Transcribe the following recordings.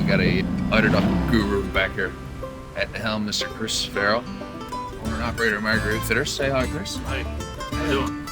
got a Eider duck guru back here at the helm, Mr. Chris Farrell, owner and operator of Margaree Outfitters. Say hi, Chris. Hi. How you doing?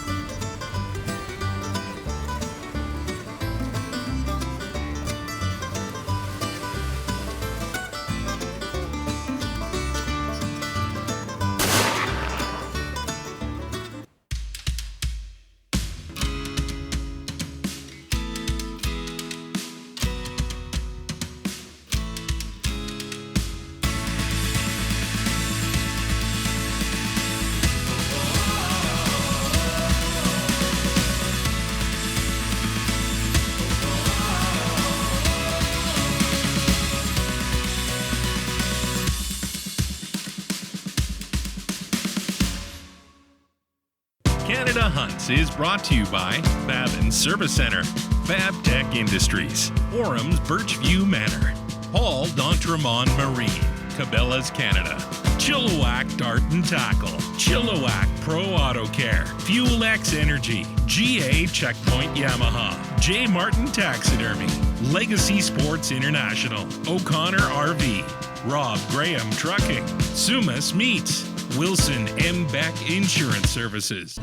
Canada Hunts is brought to you by Babin Service Center, Fab Tech Industries, Oram's Birchview Manor, Paul d'Entremont Marine, Cabela's Canada, Chilliwack Dart and Tackle, Chilliwack Pro Auto Care, Fuel X Energy, GA Checkpoint Yamaha, J. Martin Taxidermy, Legacy Sports International, O'Connor RV, Rob Graham Trucking, Sumas Meats, Wilson M. Beck Insurance Services.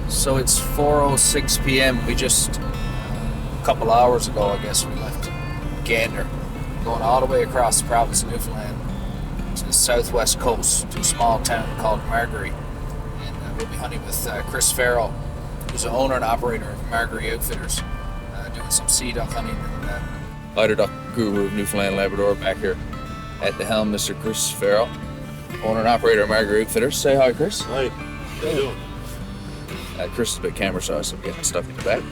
So it's 4:06 p.m. We just, a couple hours ago, I guess, we left Gander, going all the way across the province of Newfoundland to the southwest coast to a small town called Margaree. And we'll be hunting with Chris Farrell, who's the owner and operator of Margaree Outfitters, doing some sea duck hunting. And Eider duck guru of Newfoundland Labrador back here at the helm, Mr. Chris Farrell, owner and operator of Margaree Outfitters. Say hi, Chris. Hi. How you doing? Chris is a bit camera shy, so I'm getting stuff in the back.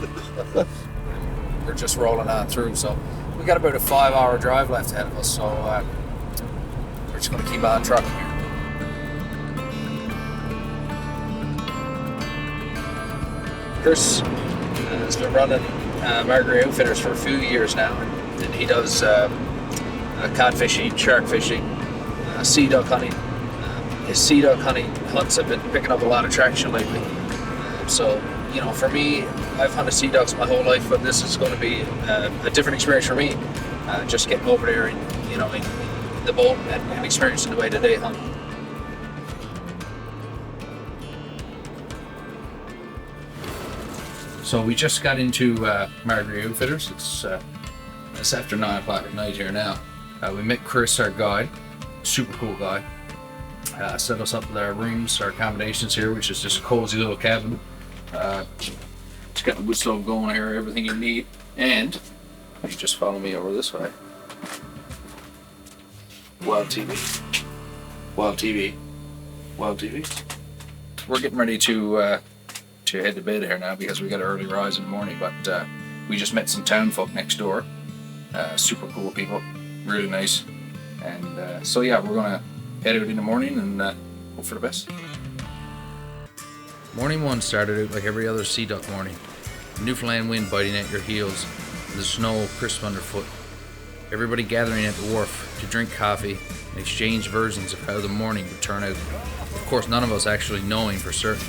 We're just rolling on through, so we got about a 5-hour drive left ahead of us, so we're just going to keep on trucking here. Chris has been running Margaree Outfitters for a few years now, and he does cod fishing, shark fishing, sea duck hunting. His sea duck hunts have been picking up a lot of traction lately. So, you know, for me, I've hunted sea ducks my whole life, but this is going to be a different experience for me. Just getting over there and, you know, in the boat and experiencing the way that they hunt. So we just got into Margaree Outfitters. It's after 9 o'clock at night here now. We met Chris, our guide, super cool guy. Set us up with our rooms, our accommodations here, which is just a cozy little cabin. It's got the wood stove going here, everything you need. And you just follow me over this way. Wild TV. Wild TV. Wild TV. We're getting ready to head to bed here now because we got an early rise in the morning, but we just met some town folk next door. Super cool people, really nice. And so yeah, we're gonna head out in the morning and hope for the best. Morning one started out like every other sea duck morning. The Newfoundland wind biting at your heels, and the snow crisp underfoot. Everybody gathering at the wharf to drink coffee and exchange versions of how the morning would turn out. Of course, none of us actually knowing for certain.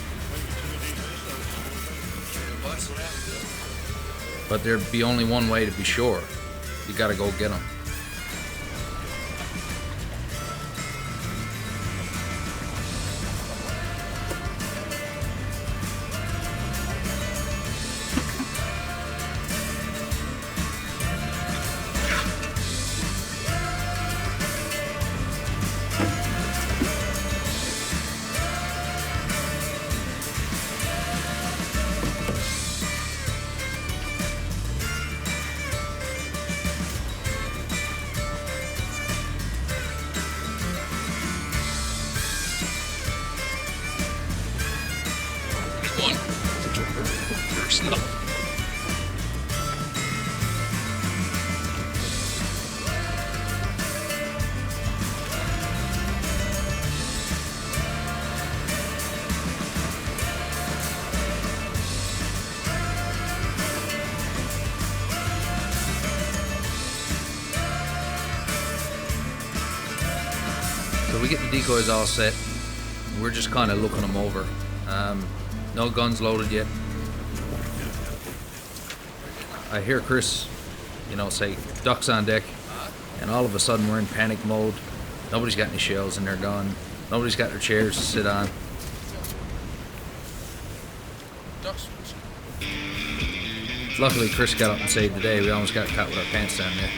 But there'd be only one way to be sure. You gotta go get them. So we get the decoys all set. We're just kind of looking them over. No guns loaded yet. I hear Chris, say ducks on deck. and all of a sudden we're in panic mode. Nobody's got any shells in their gun. Nobody's got their chairs to sit on. Luckily, Chris got up and saved the day. We almost got caught with our pants down there.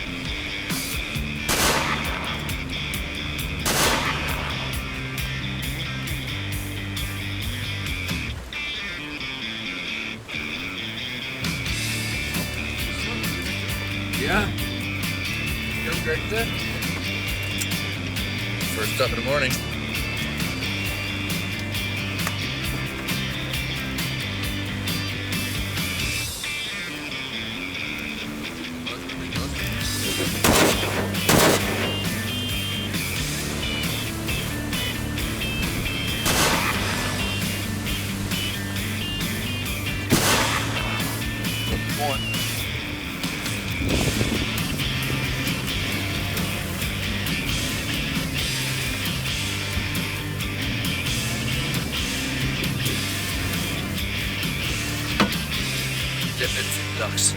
Yeah. You're great day. First up in the morning. Ducks.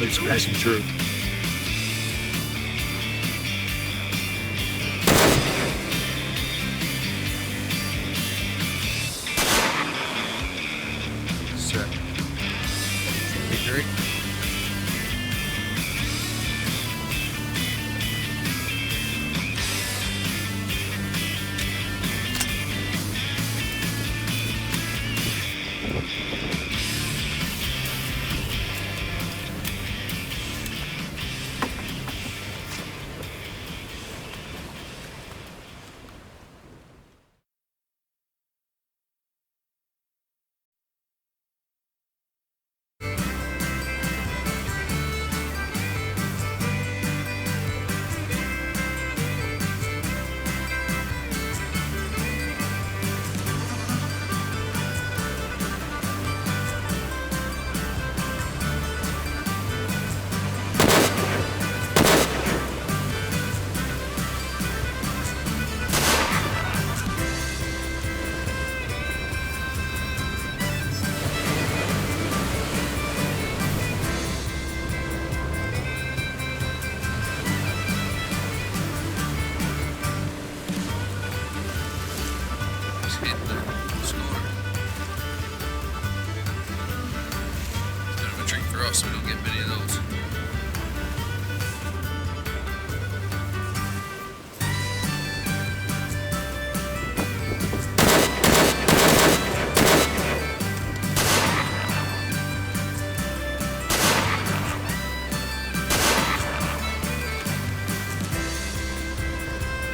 It's passing through. Victory. So we don't get many of those.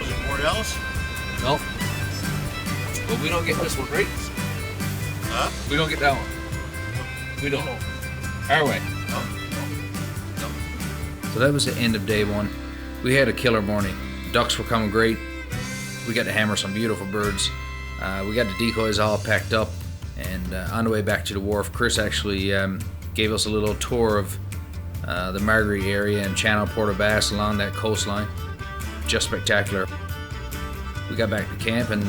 Was it more else? No. Well, we don't get this one, right? Huh? We don't get that one. We don't. Our way. So that was the end of day one. We had a killer morning. Ducks were coming great. We got to hammer some beautiful birds. We got the decoys all packed up, and on the way back to the wharf, Chris actually gave us a little tour of the Margaree area and Channel Port of Bass along that coastline. Just spectacular. We got back to camp and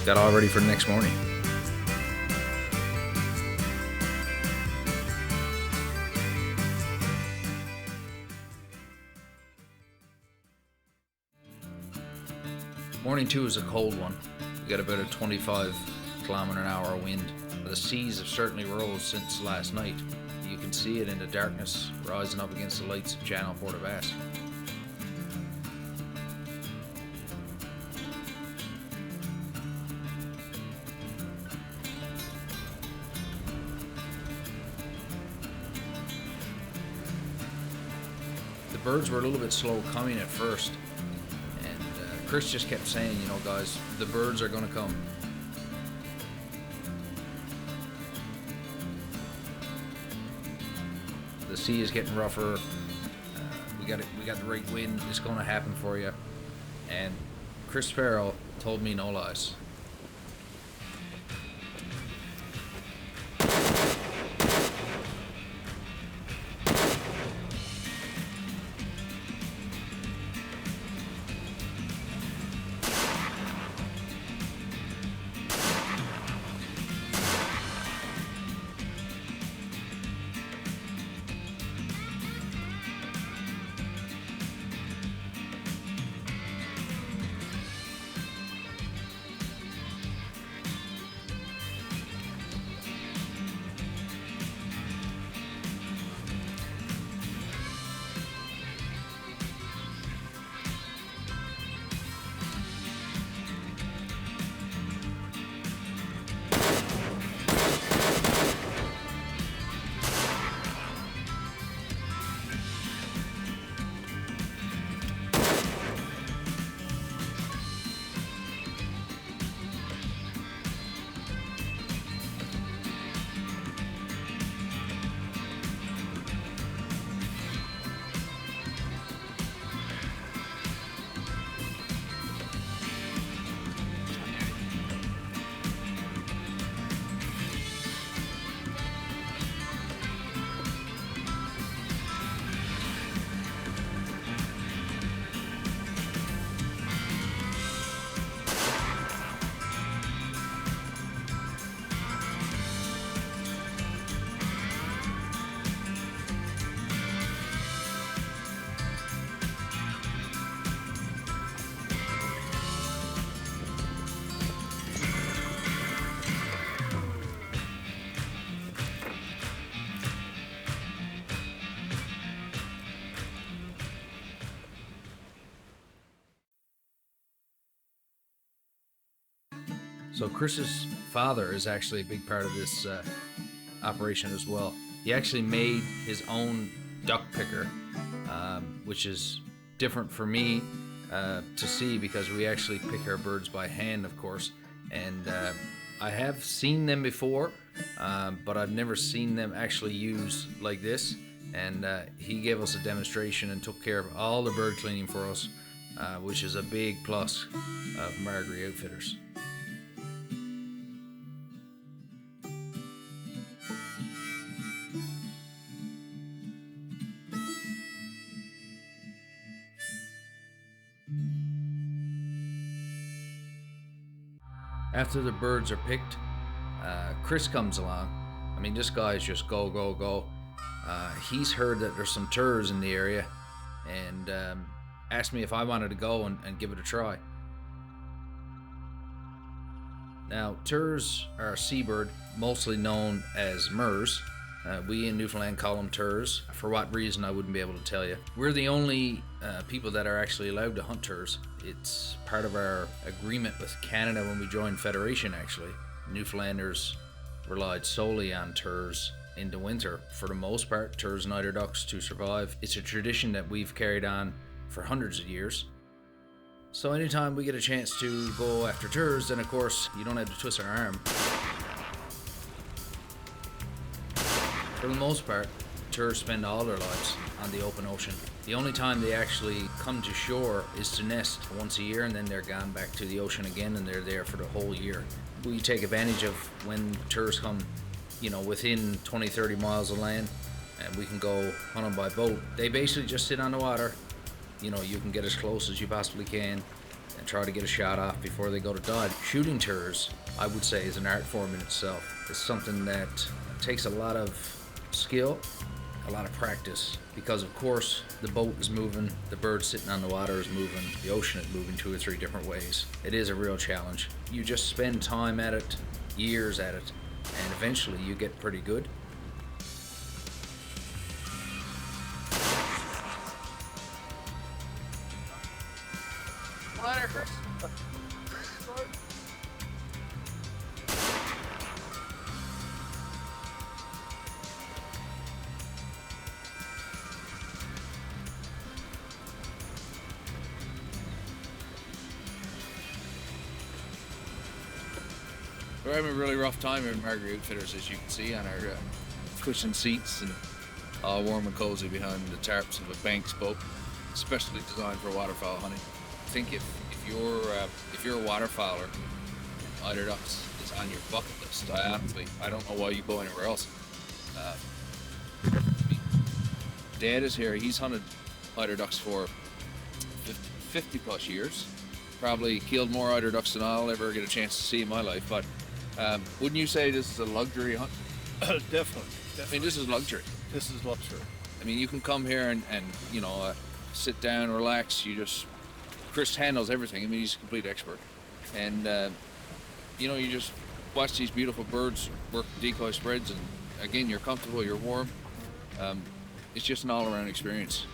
got all ready for the next morning. Morning 2 is a cold one. We got about a 25km/h wind. The seas have certainly rose since last night. You can see it in the darkness rising up against the lights of Channel Port of Bass. The birds were a little bit slow coming at first. Chris just kept saying, you know, guys, the birds are going to come. The sea is getting rougher. We got the right wind. It's going to happen for you. And Chris Farrell told me no lies. So Chris's father is actually a big part of this operation as well. He actually made his own duck picker, which is different for me to see because we actually pick our birds by hand, of course. And I have seen them before, but I've never seen them actually used like this. And he gave us a demonstration and took care of all the bird cleaning for us, which is a big plus of Margaree Outfitters. After the birds are picked, Chris comes along. I mean, this guy is just go, go, go. He's heard that there's some Turrs in the area and asked me if I wanted to go and give it a try. Now, Turrs are a seabird, mostly known as murres. We in Newfoundland call them Turrs. For what reason, I wouldn't be able to tell you. We're the only people that are actually allowed to hunt Turrs. It's part of our agreement with Canada when we joined Federation, actually. Newfoundlanders relied solely on Turrs in the winter, for the most part, Turrs and eider ducks to survive. It's a tradition that we've carried on for hundreds of years. So anytime we get a chance to go after Turrs, then of course you don't have to twist our arm. For the most part, Turrs spend all their lives on the open ocean. The only time they actually come to shore is to nest once a year, and then they're gone back to the ocean again, and they're there for the whole year. We take advantage of when Turrs come, within 20-30 miles of land, and we can go hunt them by boat. They basically just sit on the water. You can get as close as you possibly can and try to get a shot off before they go to dive. Shooting Turrs, I would say, is an art form in itself. It's something that takes a lot of skill, a lot of practice, because of course the boat is moving, the bird sitting on the water is moving, the ocean is moving 2 or 3 different ways. It is a real challenge. You just spend time at it, years at it, and eventually you get pretty good. Ladder, Chris. We're having a really rough time here in Margaree Outfitters, as you can see on our cushion seats and all warm and cozy behind the tarps of a Banks boat, especially designed for waterfowl hunting. I think if you're a waterfowler, eider ducks is on your bucket list. I don't know why you go anywhere else. Dad is here. He's hunted eider ducks for 50 plus years. Probably killed more eider ducks than I'll ever get a chance to see in my life. But wouldn't you say this is a luxury hunt? Definitely. I mean, this is luxury. This is luxury. I mean, you can come here and sit down, relax. Chris handles everything. I mean, he's a complete expert. And, you just watch these beautiful birds work decoy spreads. And again, you're comfortable, you're warm. It's just an all-around experience.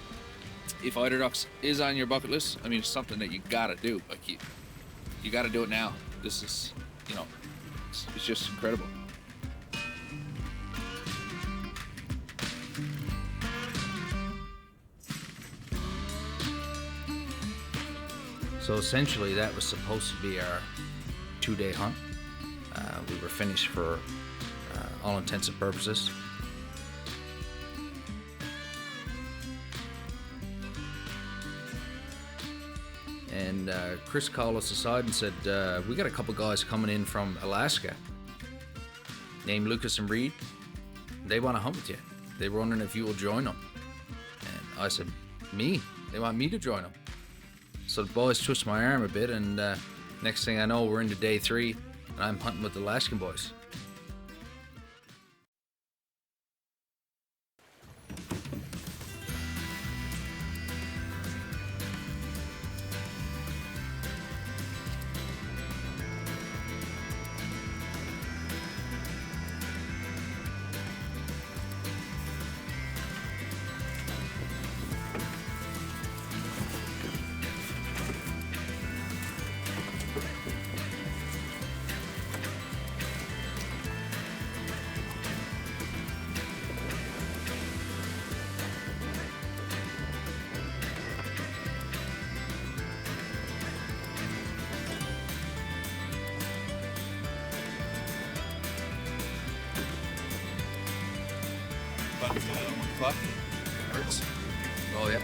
If eider ducks is on your bucket list, I mean, it's something that you gotta do. Like you gotta do it now. This is, it's just incredible. So essentially that was supposed to be our 2-day hunt. We were finished for all intents and purposes. And Chris called us aside and said, we got a couple guys coming in from Alaska named Lucas and Reed. They want to hunt with you. They were wondering if you will join them. And I said, me? They want me to join them. So the boys twist my arm a bit, and next thing I know, we're into day 3, and I'm hunting with the Alaskan boys. o'clock. Hurts. Oh yeah.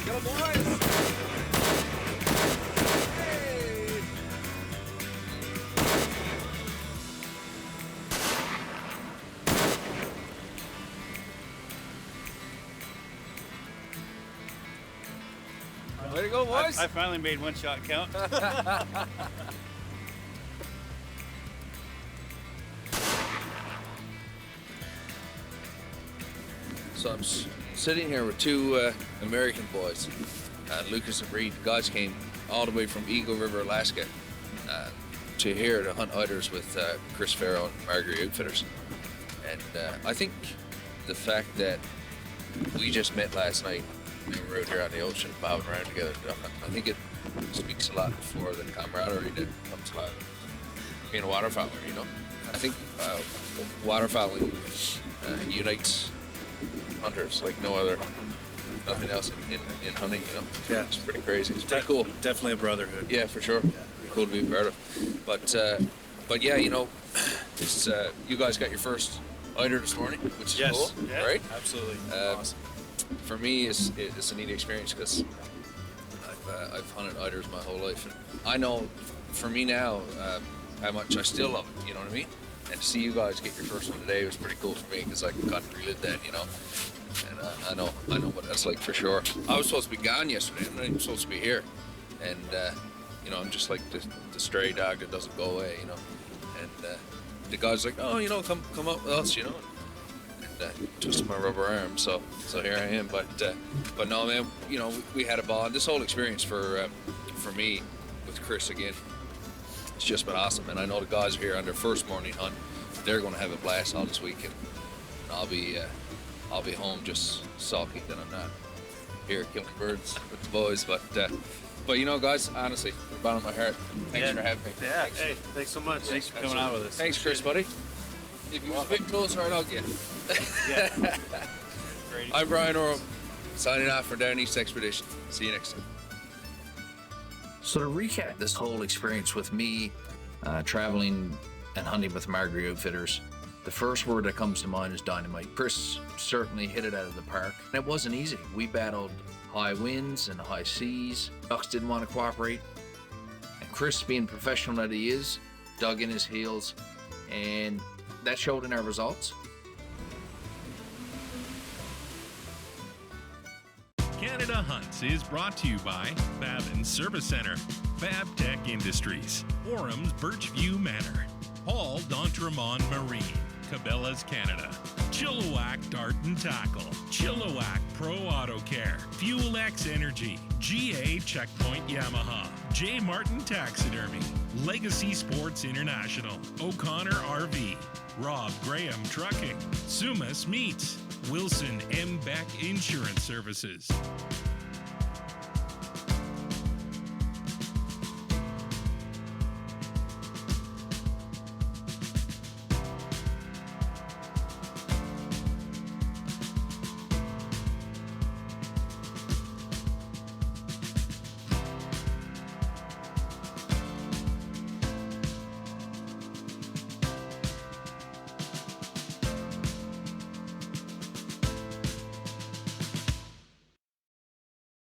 Get 'em, boys! Way to go, boys! I finally made one shot count. So I'm sitting here with two American boys, Lucas and Reed. The guys came all the way from Eagle River, Alaska, to here to hunt Eiders with Chris Farrow and Margaree Outfitters. And I think the fact that we just met last night and we were out here on the ocean bobbing around together, I think it speaks a lot for the camaraderie that comes about being a waterfowler, you know. I think waterfowling unites hunters like no other, nothing else in hunting, you know. Yeah. It's pretty crazy. It's pretty cool. Definitely a brotherhood. Yeah, for sure. Cool to be part of. But yeah, you know, it's you guys got your first Eider this morning, which is Yes. cool, Yeah, right? Absolutely. Awesome. For me, it's a neat experience because I've hunted Eiders my whole life, and I know for me now how much I still love it. You know what I mean? And to see you guys get your first one today was pretty cool for me because I got to relive that, you know. And I know what that's like for sure. I was supposed to be gone yesterday. I'm not even supposed to be here, and you know, I'm just like the stray dog that doesn't go away, you know. And the guy's like, oh, you know, come up with us, you know. And twisted my rubber arm, so here I am. But no, man, you know, we had a ball. This whole experience for me with Chris again, it's just been awesome. And I know the guys are here on their first morning hunt. They're going to have a blast all this weekend. And I'll be home just sulking that I'm not here killing birds with the boys. But you know, guys, honestly, from the bottom of my heart, thanks for having me. Yeah. Thanks. Hey, thanks so much. Thanks for coming out with us. Thanks, Chris, buddy. If you was a bit closer, I'd hug you. Yeah. Great. I'm Bryan Oram, signing off for Down East Expedition. See you next time. So to recap this whole experience with me traveling and hunting with Margaree Outfitters, the first word that comes to mind is dynamite. Chris certainly hit it out of the park. And it wasn't easy. We battled high winds and high seas. Ducks didn't want to cooperate. And Chris, being professional that he is, dug in his heels, and that showed in our results. Canada Hunts is brought to you by Babin Service Center, Fab Tech Industries, Orham's Birchview Manor, Paul d'Entremont Marine, Cabela's Canada, Chilliwack Dart and Tackle, Chilliwack Pro Auto Care, Fuel X Energy, GA Checkpoint Yamaha, J. Martin Taxidermy, Legacy Sports International, O'Connor RV, Rob Graham Trucking, Sumas Meats, Wilson M. Beck Insurance Services.